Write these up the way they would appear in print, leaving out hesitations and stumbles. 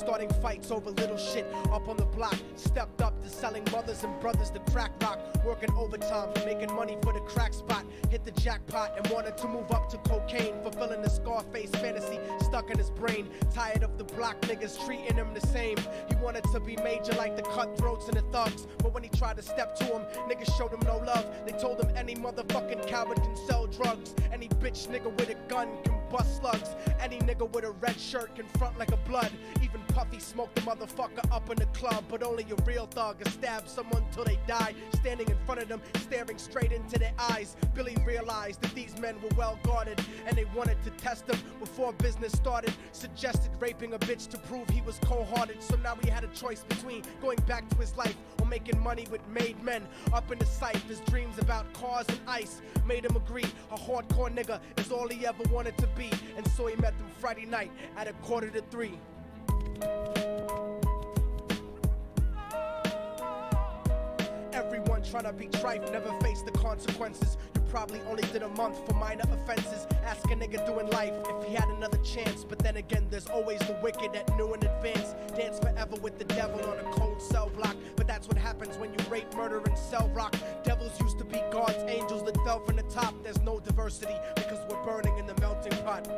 starting fights over little shit up on the block. Stepped up to selling mothers and brothers to crack rock, working overtime, making money for the crack spot. Hit the jackpot and wanted to move up to cocaine, fulfilling the Scarface fantasy stuck in his brain. Tired of the block niggas treating him the same. He wanted to be major like the cutthroats and the thugs, but when he tried to step to him, niggas showed him no love. They told him any motherfucking coward can sell drugs, any bitch nigga with a gun can bust slugs, any nigga with a red shirt can front like a blood. Even Puffy smoked the motherfucker up in the club, but only a real thug can stab someone till they die. Standing in front of them, staring straight into their eyes, Billy realized that these men were well guarded, and they wanted to test him before business started. Suggested raping a bitch to prove he was cold-hearted, so now he had a choice between going back to his life or making money with made men. Up in the sight, his dreams about cars and ice made him agree a hardcore nigga is all he ever wanted to be, and so he met them Friday night at 2:45. Everyone tryna be trife, never face the consequences. You probably only did a month for minor offenses. Ask a nigga doing life if he had another chance, but then again there's always the wicked that knew in advance. Dance forever with the devil on a cold cell block, but that's what happens when you rape, murder, and sell rock. Devils used to be God's angels that fell from the top. There's no diversity because we're burning in the melting pot.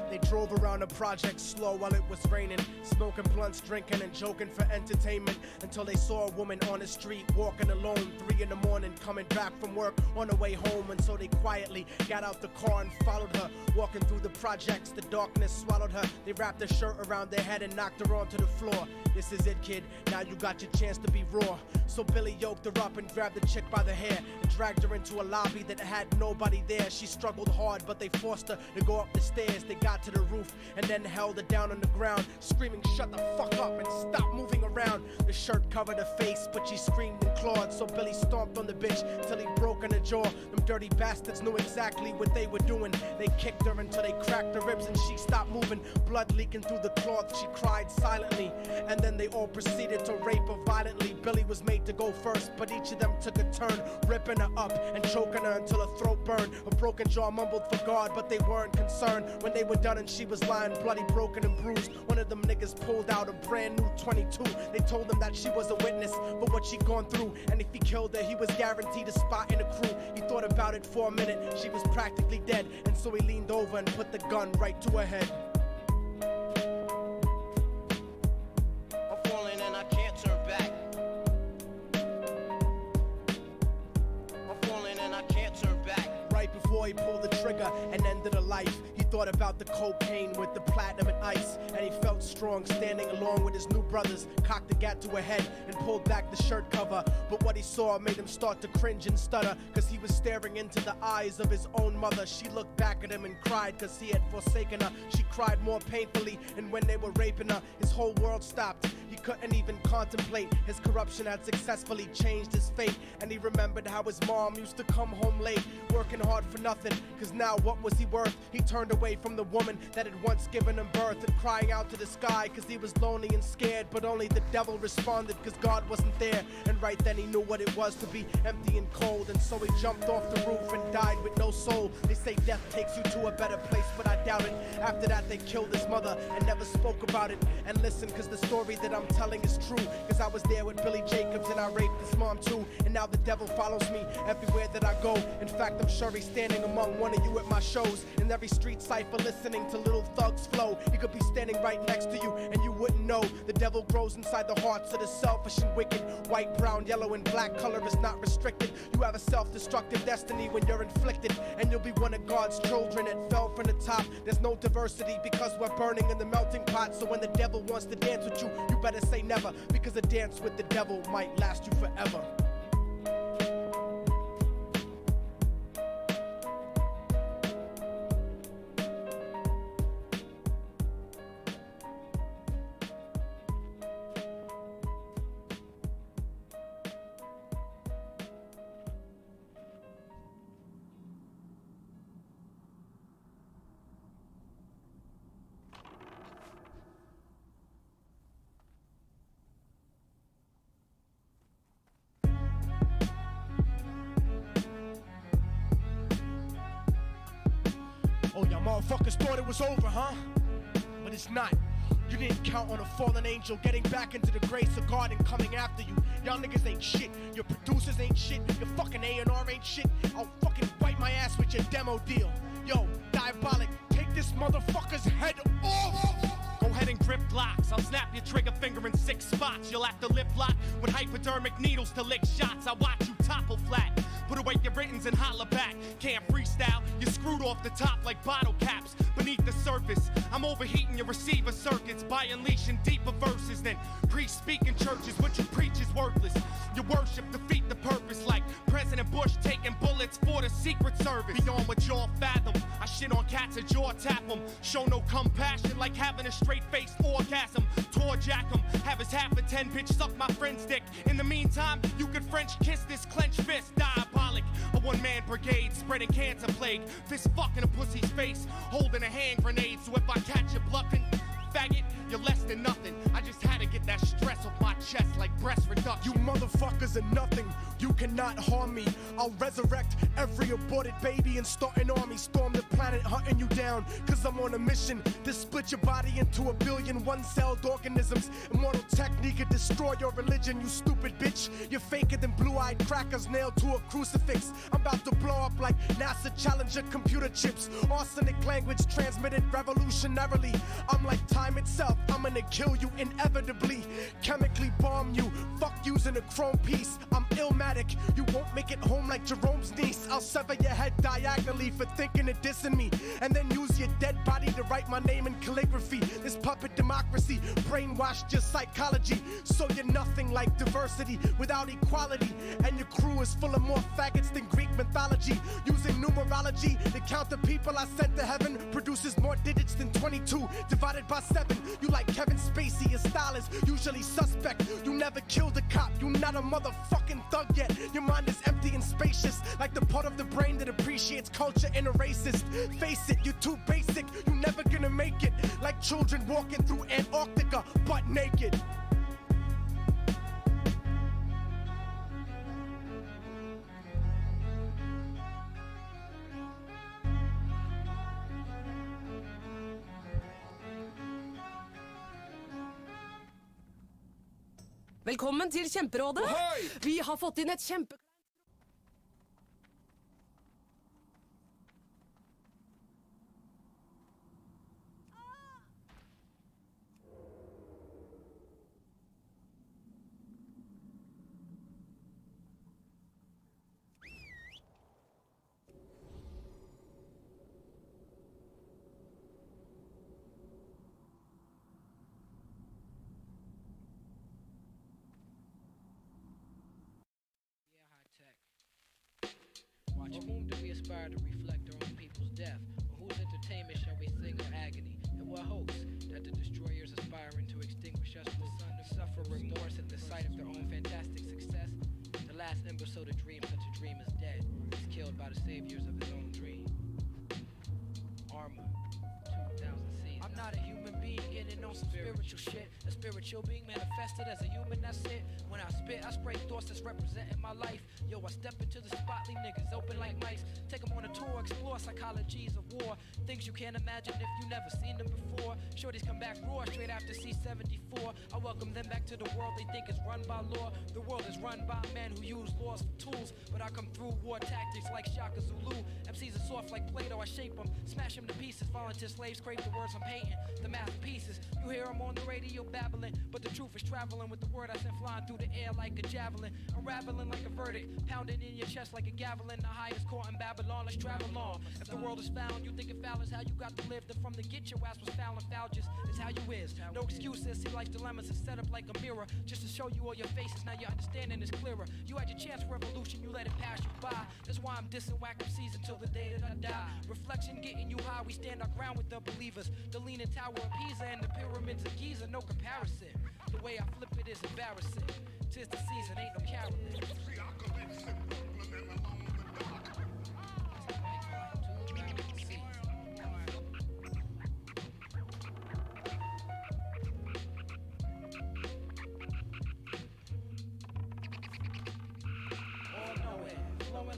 They drove around the project slow while it was raining, smoking blunts, drinking and joking for entertainment, until they saw a woman on the street walking alone, 3 in the morning, coming back from work on the way home. And so they quietly got out the car and followed her. Walking through the projects, the darkness swallowed her. They wrapped her shirt around their head and knocked her onto the floor. This is it, kid, now you got your chance to be raw. So Billy yoked her up and grabbed the chick by the hair and dragged her into a lobby that had nobody there. She struggled hard, but they forced her to go up the stairs. They got to the roof and then held her down on the ground, screaming, "Shut the fuck up and stop moving around." The shirt covered her face, but she screamed and clawed. So Billy stomped on the bitch till he broke in her jaw. Them dirty bastards knew exactly what they were doing. They kicked her until they cracked her ribs and she stopped moving. Blood leaking through the cloth, she cried silently, and then they all proceeded to rape her violently. Billy was made to go first, but each of them took a turn, ripping her up and choking her until her throat burned. Her broken jaw mumbled for God, but they weren't concerned. When they were done and she was lying bloody, broken and bruised, one of them niggas pulled out a brand new 22. They told him that she was a witness for what she'd gone through, and if he killed her, he was guaranteed a spot in the crew. He thought about it for a minute, she was practically dead, and so he leaned over and put the gun right to her head. I'm falling and I can't turn back. I'm falling and I can't turn back. Right before he pulled the trigger and ended her life, he thought about the cocaine with the platinum and ice, and he felt strong standing along with his new brothers, cocked the gat to her head and pulled back the shirt cover. But what he saw made him start to cringe and stutter, cause he was staring into the eyes of his own mother. She looked back at him and cried cause he had forsaken her. She cried more painfully, and when they were raping her, his whole world stopped. He couldn't even contemplate. His corruption had successfully changed his fate, and he remembered how his mom used to come home late, working hard for nothing, cause now what was he worth? He turned away from the woman that had once given him birth, and crying out to the sky cause he was lonely and scared, but only the devil responded cause God wasn't there. And right then he knew what it was to be empty and cold, and so he jumped off the roof and died with no soul. They say death takes you to a better place, but I doubt it. After that they killed his mother and never spoke about it. And listen, cause the story that I'm telling is true, cause I was there with Billy Jacobs and I raped his mom too. And now the devil follows me everywhere that I go. In fact, I'm sure he's standing among one of you at my shows, in every street cipher listening to little thugs flow. He could be standing right next to you and you wouldn't know. The devil grows inside the hearts of the selfish and wicked. White, brown, yellow, and black color is not restricted. You have a self-destructive destiny when you're inflicted, and you'll be one of God's children that fell from the top. There's no diversity because we're burning in the melting pot. So when the devil wants to dance with you, you better say never, because a dance with the devil might last you forever. Oh, y'all motherfuckers thought it was over, huh? But it's not. You didn't count on a fallen angel getting back into the grace of God and coming after you. Y'all niggas ain't shit. Your producers ain't shit. Your fucking A&R ain't shit. I'll fucking wipe my ass with your demo deal. Yo, Diabolic, take this motherfucker's head off! Go ahead and grip blocks. I'll snap your trigger finger in 6 spots. You'll have to lip lock with hypodermic needles to lick shots. I watch you topple flat. Put away your writtens and holler back. Can't freestyle, you're screwed off the top like bottle caps. Beneath the surface, I'm overheating your receiver circuits by unleashing deeper verses than priests speak in churches. What you preach is worthless. Your worship defeat the purpose like President Bush taking bullets for the Secret Service. Beyond what y'all fathom, I shit on cats and jaw tap them. Show no compassion like having a straight-faced orgasm. Tour jack them, have his half a 10 bitch suck my friend's dick. In the meantime, you could French kiss this clenched fist. Diabolic, a one-man brigade spreading cancer plague. Fist fucking a pussy's face, holding a hand grenade. So if I catch you bluffing, faggot, you're less than nothing. I just had to get that stress off my chest like breast reduction. You motherfuckers are nothing. You cannot harm me. I'll resurrect every aborted baby and start an army. Storm the planet hunting you down. Cause I'm on a mission to split your body into a billion one-celled organisms. Immortal technique could destroy your religion, you stupid bitch. You're faker than blue-eyed crackers nailed to a crucifix. I'm about to blow up like NASA Challenger computer chips. Arsenic language transmitted revolutionarily. I'm like time itself. I'm gonna kill you inevitably. Chemically bomb you. Fuck using a chrome piece. I'm illmatic. You won't make it home like Jerome's niece. I'll sever your head diagonally for thinking of dissing me. And then use your dead body to write my name in calligraphy. This puppet democracy brainwashed your psychology. So you're nothing like diversity without equality. And your crew is full of more faggots than Greek mythology. Using numerology to count the people I sent to heaven produces more digits than 22 divided by 7. You like Kevin Spacey, your style is usually suspect. You never killed a cop, you not a motherfucking thug yet. Your mind is empty and spacious, like the part of the brain that appreciates culture and a racist. Face it, you're too basic, you never gonna make it. Like children walking through Antarctica, butt naked. Velkommen til Kjemperådet. Vi har fått inn et kjempekleint To whom do we aspire to reflect our own people's death? Or whose entertainment shall we sing or agony? And what hopes that the destroyers aspiring to extinguish us will suffer remorse at the sight of their own fantastic success? The last ember so to dream such a dream is dead, is killed by the saviors of his own dream. Armor, 2000 scenes. I'm not a human being getting on some spiritual shit. A spiritual being manifested as a human, that's it. When I spit, I spray thoughts that's representing my life. Yo, I step into the spot, leave niggas open like mice. Take them on a tour, explore psychologies of war. Things you can't imagine if you never seen them before. Shorties come back raw straight after C-74. I welcome them back to the world they think is run by law. The world is run by men who use laws for tools. But I come through war tactics like Shaka Zulu. MCs are soft like Play-Doh, I shape them, smash them to pieces. Volunteer slaves scrape the words I'm painting, the masterpieces. You hear them on the radio babbling, but the truth is traveling with the word I sent flying through the air like a javelin. Unraveling like a verdict, pounding in your chest like a gavelin. The highest court in Babylon, let's travel on. If the world is found, you think it foul is how you got to live. Then from the get your ass was foul and foul just is how you is. No excuses, see life's dilemmas is set up like a mirror, just to show you all your faces, now your understanding is clearer. You had your chance for revolution, you let it pass you by. That's why I'm dissing whack MCs until the day that I die. Reflection getting you high, we stand our ground with the believers. The Leaning Tower of Pisa and the pyramids of Giza, no comparison. The way I flip it is embarrassing. Tis the season, ain't no caroling.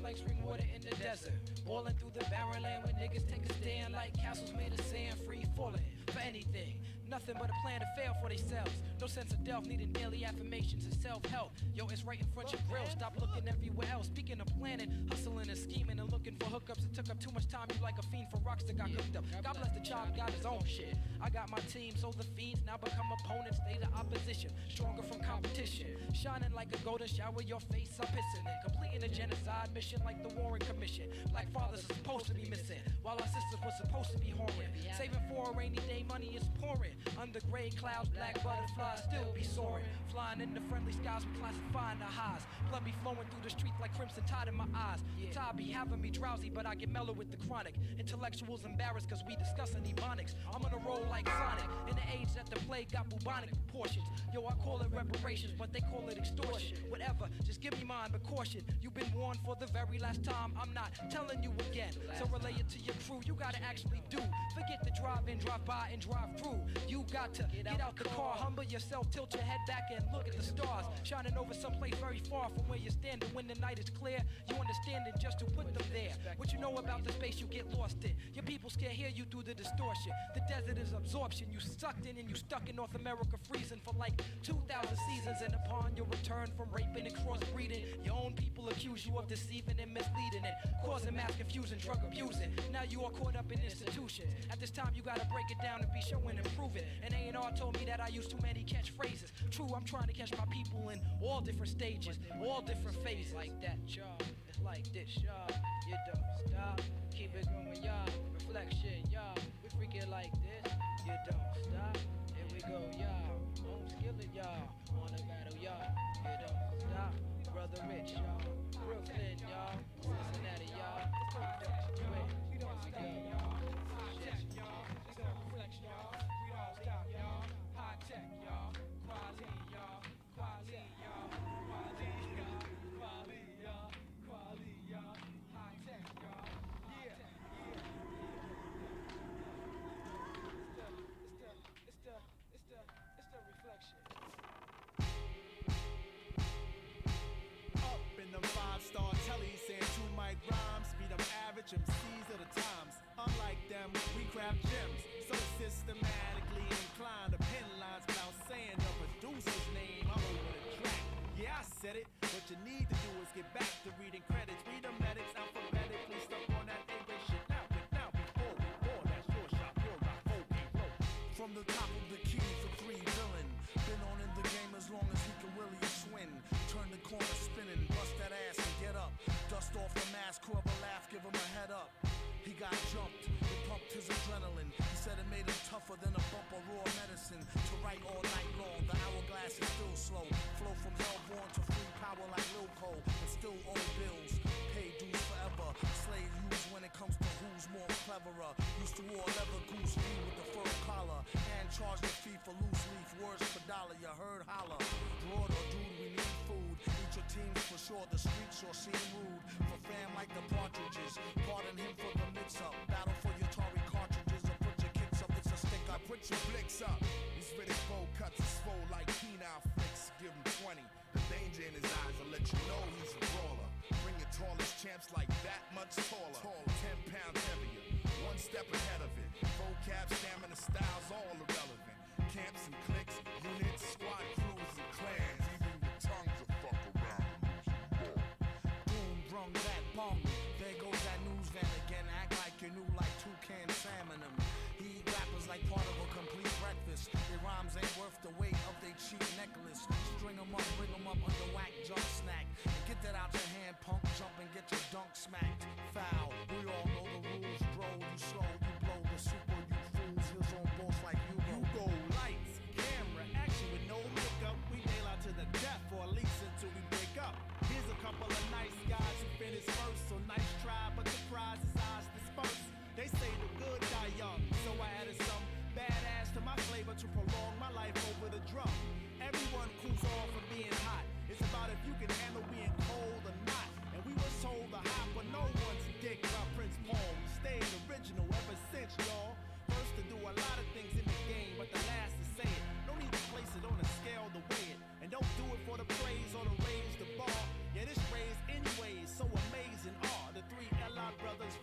Like spring water in the desert. Falling through the barren land when niggas take a stand like castles made of sand, free falling for anything. Nothing but a plan to fail for themselves. No sense of delf, needing daily affirmations and self-help. Yo, it's right in front of your grill. Stop looking everywhere else. Speaking of planning, hustling and scheming and looking for hookups. It took up too much time. You like a fiend for rocks that got cooked up. God bless the child, got his own shit. I got my team, so the fiends now become opponents. They the opposition, stronger from competition. Shining like a golden shower, your face up pissing in. Completing a genocide mission like the Warren Commission. Black fathers are supposed to be missing, while our sisters were supposed to be whoring. Saving for a rainy day, money is pouring. Under gray clouds, black butterflies still be soaring. Flying in the friendly skies, we classifying the highs. Blood be flowing through the streets like crimson tide in my eyes. The tide be having me drowsy, but I get mellow with the chronic. Intellectuals embarrassed cause we discussing ebonics. I'm on a roll like Sonic, in the age that the plague got bubonic proportions. Yo, I call it reparations, but they call it extortion. Whatever, just give me mine, but caution. You've been warned for the very last time. I'm not telling you again, so relay it to your crew. You gotta actually do. Forget the drive in, drive by, and drive through. You got to get out the car, humble yourself, tilt your head back and look at the stars shining over someplace very far from where you're standing. When the night is clear, you understand it just to put them there. What you know about the space you get lost in. Your people can't hear you through the distortion. The desert is absorption. You sucked in and you stuck in North America freezing for like 2,000 seasons. And upon your return from raping and crossbreeding, your own people accuse you of deceiving and misleading and causing mass confusion, drug abusing. Now you are caught up in institutions. At this time you gotta break it down and be showing and proving. And A&R told me that I use too many catchphrases. True, I'm trying to catch my people in all different stages, all different phases. Like that, y'all. It's like this, y'all. You don't stop. Keep it going, y'all. Reflection, y'all. We freak it like this. You don't stop. Here we go, y'all. Home skillet, y'all. On the battle, y'all. You don't stop. Brother Rich, y'all. Brooklyn, y'all. Cincinnati, y'all. We don't stop, y'all. Shit, y'all. We don't flex, y'all. We don't stop, y'all. High tech, y'all. Quality, y'all. Quality, y'all. Quality, y'all. Quality, y'all. Quality, y'all. High tech, y'all. Yeah, yeah. It's the reflection. Up in them 5-star tellies, saying 2 mic rhymes, be them average MCs of the times. Unlike them, we craft gems, so systematically inclined to pen lines without saying the producer's name. I'm over the track. Yeah, I said it. What you need to do is get back to reading credits. Read the medics alphabetically, stuck on that English shit. Now, before that's your shot, your rock, okay, roll. From the top of the key for 3 villain. Been on in the game as long as he can really swing. Turn the corner spinning, bust that ass and get up. Dust off the mask, whoever laugh, give him a head up. He got jumped, it pumped his adrenaline. He said it made him tougher than a bump of raw medicine. To write all night long, the hourglass is still slow. Flow from hellborn to free power like Lil Cole. And still owe bills, pay dues forever. Slave use when it comes to who's more cleverer. Used to wear leather goose fee with the fur collar. And charge the fee for loose leaf, words per dollar, you heard holler. Broad or dude, we need food. Eat your teams for sure, the streets sure seem rude. For fam like the partridges, pardon him for the mix-up. Battle for your Tory cartridges or put your kicks up, it's a stick up. Put your blicks up. These Riddick bowl cuts is swole like penile flicks. Give him 20. The danger in his eyes will let you know he's a brawler. Bring your tallest champs like that much taller. 10 pounds heavier, 1 step ahead of it. Vocab, stamina, styles, all irrelevant. Camps and cliques, units, squad crews and clans. Even your tongues will fuck around and lose your ball. Boom, brung that bong. There goes that news van again. Act like you knew like toucan salmon them. He eat rappers like part of a complete breakfast. Their rhymes ain't worth the weight of their cheap necklace. String them up, bring them up under whack jump snack. And get that out your hand, punk, jump and get your dunk smacked. Foul, we all know the rules, bro. You slow, you blow the super, you fools. His own boss like you go lights, camera, action with no makeup. We nail out to the death, or at least until we break up. Here's a couple of nice guys who finished first. So nice try, but the prize is ours dispersed. They say the good die young, so I added some badass to my flavor to prolong my life over the drum. Everyone cools off for being hot. It's about if you can handle being cold or not. And we was told to hop, but no one's dick by Prince Paul. We stayed original ever since, y'all. First to do a lot of things in the game, but the last to say it. No need to place it on a scale to weigh it. And don't do it for the praise or to raise the bar. Yeah, this raised anyways, so amazing are the 3 LI brothers.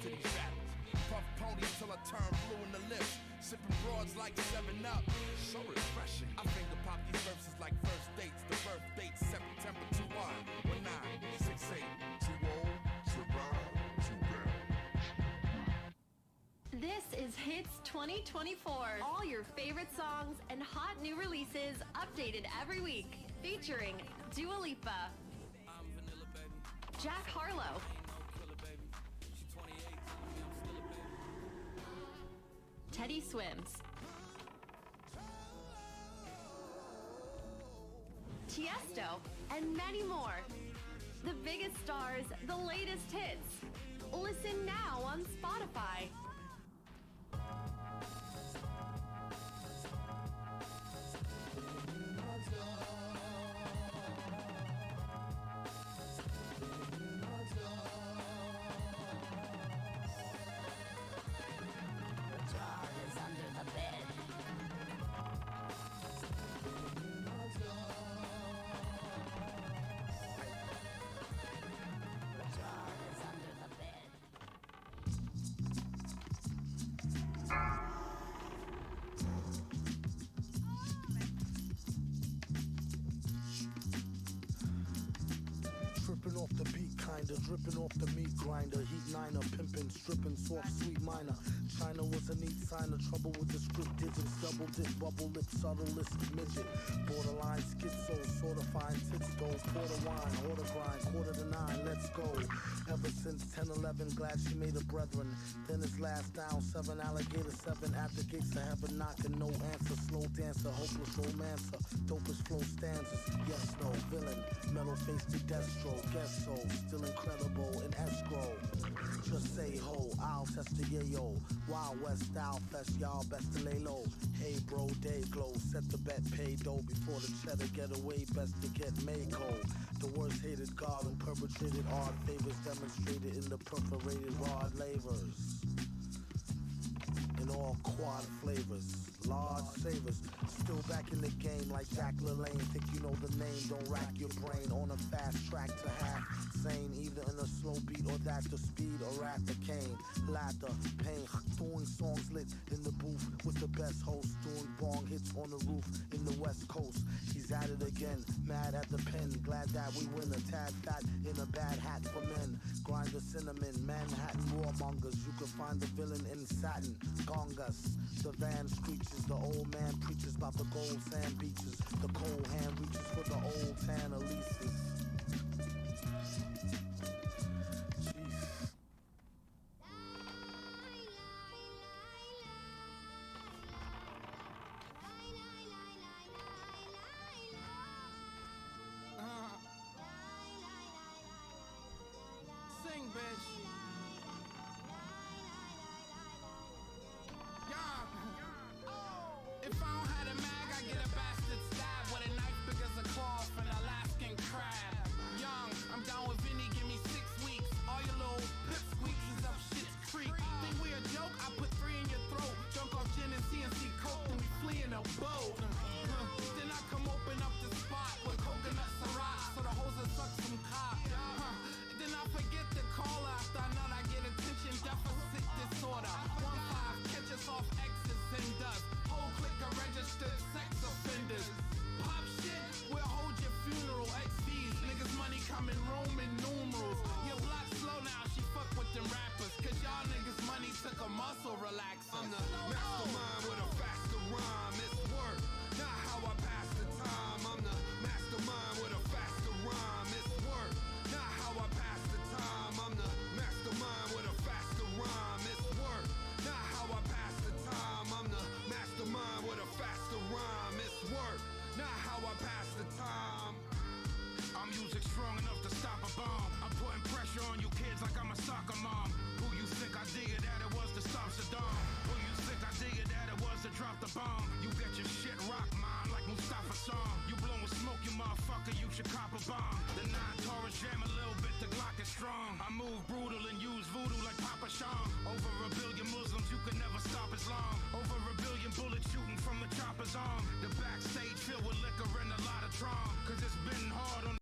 to these battles. Puff ponies till I turn blue in the lips. Sipping broads like 7-Up. So refreshing. I finger pop these verses like first dates. The birth date September 21, 1968. Too old to ride, too bad. This is Hits 2024. All your favorite songs and hot new releases updated every week. Featuring Dua Lipa, Jack Harlow, Teddy Swims, Tiesto, and many more. The biggest stars, the latest hits. Listen now on Spotify. Tripping off the beat, kinda dripping off the meat grinder. Heat niner, pimping, stripping, soft, sweet minor. China was a neat sign of trouble with the script digits. Double dip, bubble lip, subtlest midget. Borderline schizo, sort of fine tits though. Quarter wine, order grind, 8:45, let's go. Ever since 10-11, glad she made a brethren. Then his last down, 7 alligator, 7 at the gates of heaven knocking, no answer. Slow dancer, hopeless romancer, dopest flow stanzas. Yes, no, villain, metal face to Destro. Guess so, still incredible in escrow. Just say ho, I'll test the yayo. Wild West style fest, y'all best to lay low. Hey bro, day glow, set the bet, pay dough. Before the cheddar get away, best to get Mako. The worst hated god and perpetrated odd favors demonstrated in the perforated rod lavers. In all quad flavors, large savers. Still back in the game like Jack LaLanne. Think you know the name, don't rack your brain. On a fast track to half sane, either in a slow beat or that the speed or at the cane. Laughter, pain, doing songs lit in the booth with the best host. Doing bong hits on the roof in the West Coast. He's at it again, mad at the pen. Glad that we win a tad fat in a bad hat for men. Grind the cinnamon, Manhattan warmongers. You can find the villain in satin. Gongas, the van screeches. The old man preaches about the gold sand beaches. The cold hand reaches for the old tan Elises. Sing, bitch. If I don't have a mag, I get a bastard stab with a knife big as a claw from an Alaskan crab. Young, I'm down with Vinny, give me 6 weeks. All your little pip squeaks is up shit's creek. Think we a joke? I put 3 in your throat. Drunk off gin and CNC coke, then we flee in a boat. Then I come open up the spot with coconut Ciroc, so the hoes will suck some cock. Then I forget the caller after I know I get attention deficit disorder. 1-5, catch us off X's and dust. Whole clique of registered sex offenders. Pop shit, we'll hold your funeral. XVs, niggas money coming Roman numerals. Your block slow now, she fuck with them rappers. Cause y'all niggas money took a muscle relaxer. I'm the mastermind with a faster rhyme. It's work, not how I pass the time. I'm the mastermind with a faster rhyme. It's work, not how I pass the time. I'm the mastermind with a faster rhyme. It's work, not how I pass the time. I'm the mastermind with a faster rhyme. It's work, not how I pass the time. I'm music strong enough to stop a bomb. I'm putting pressure on you kids like I'm a soccer mom. Who you think I dig it that it was to stop Saddam? Who you think I dig it that it was to drop the bomb? You get your shit rocked, mom, like Mustafa Song. You blowing smoke, you motherfucker, you should cop a bomb. The 9 Taurus jam a little bit, the Glock is strong. I move brutal and use voodoo like Papa Shang. Over a billion Muslims, you can never stop Islam. Over a billion bullets shooting from the chopper.